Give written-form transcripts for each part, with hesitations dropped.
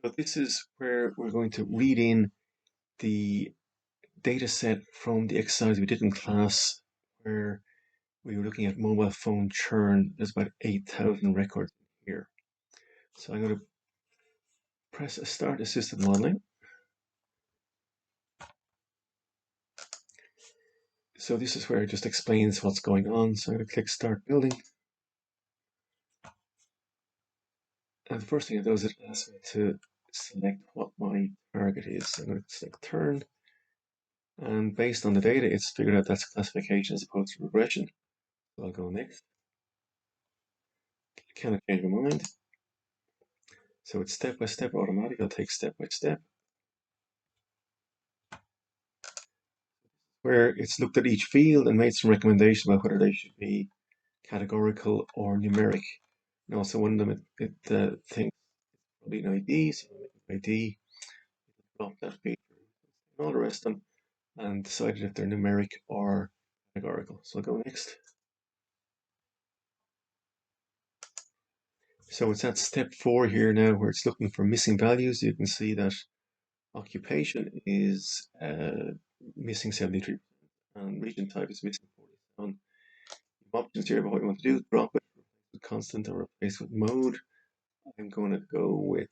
So this is where we're going to read in the data set from the exercise we did in class where we were looking at mobile phone churn. There's about 8,000 records here. So I'm going to press Start Assisted Modeling. So this is where it just explains what's going on. So I'm going to click Start Building. And the first thing it does is it asks me to select what my target is. So I'm going to select Turn. And based on the data, it's figured out that's classification as opposed to regression. So I'll go next. I cannot change my mind. So it's step by step automatic. I'll take step by step. Where it's looked at each field and made some recommendation about whether they should be categorical or numeric. And also one of them, it thinks probably an ID, so ID, drop that feature, and all the rest of them, and decided if they're numeric or categorical. So I'll go next. So it's at step 4 here now where it's looking for missing values. You can see that occupation is missing 73%, and region type is missing 47. Options here about what you want to do: drop it, replace with constant, or replace with mode. I'm going to go with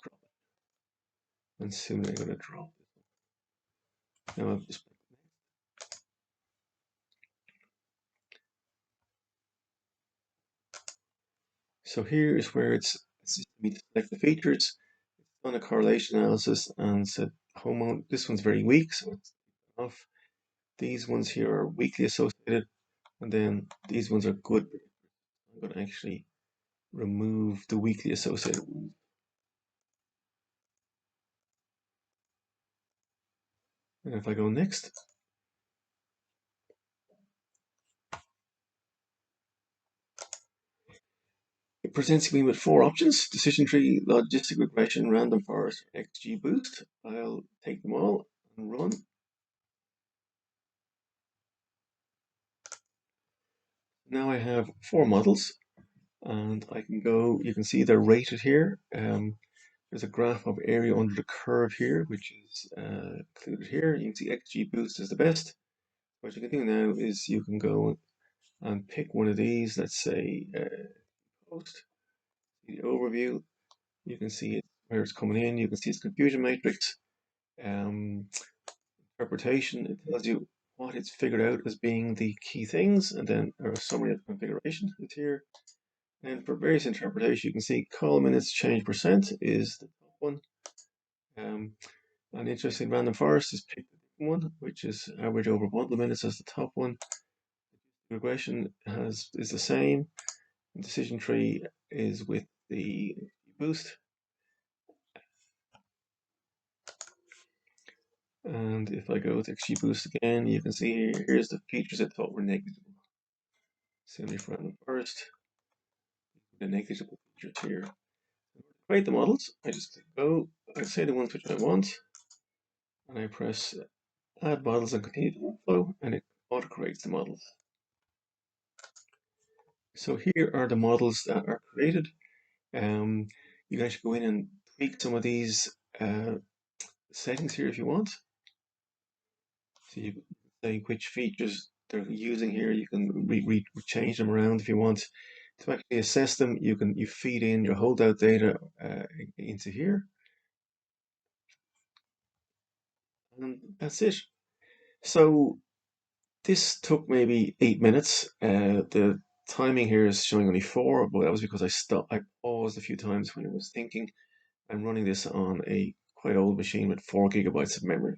drop it. And soon I'm going to drop it. Now I'll just so here is where it's me to select the features. It's done a correlation analysis and said this one's very weak, so it's off. These ones here are weakly associated, and then these ones are good. I'm going to actually remove the weakly associated ones. And if I go next, it presents me with 4 options: decision tree, logistic regression, random forest, XGBoost. I'll take them all and run. Now I have 4 models, and I can go, you can see they're rated here. There's a graph of area under the curve here, which is included here. You can see XGBoost is the best. What you can do now is you can go and pick one of these, let's say post, the overview. You can see it, where it's coming in. You can see its confusion matrix. Interpretation, it tells you what it's figured out as being the key things, and then a summary of the configuration is here. And for various interpretation, you can see call minutes change percent is the top one. And interesting, random forest is picked one, which is average over bundle minutes as the top one. Regression is the same. Decision tree is with the boost. And if I go with XGBoost again, you can see here's the features I thought were negligible. Similarly for random forest, the negligible features here. Create the models. I just click go. I say the ones which I want, and I press add models and continue the workflow, and it auto creates the models. So here are the models that are created. You can actually go in and tweak some of these settings here if you want. So you can say which features they're using here. You can change them around if you want. To actually assess them, you feed in your holdout data into here, and that's it. So this took maybe 8 minutes. The timing here is showing only 4, but that was because I paused a few times when I was thinking. I'm running this on a quite old machine with 4 gigabytes of memory.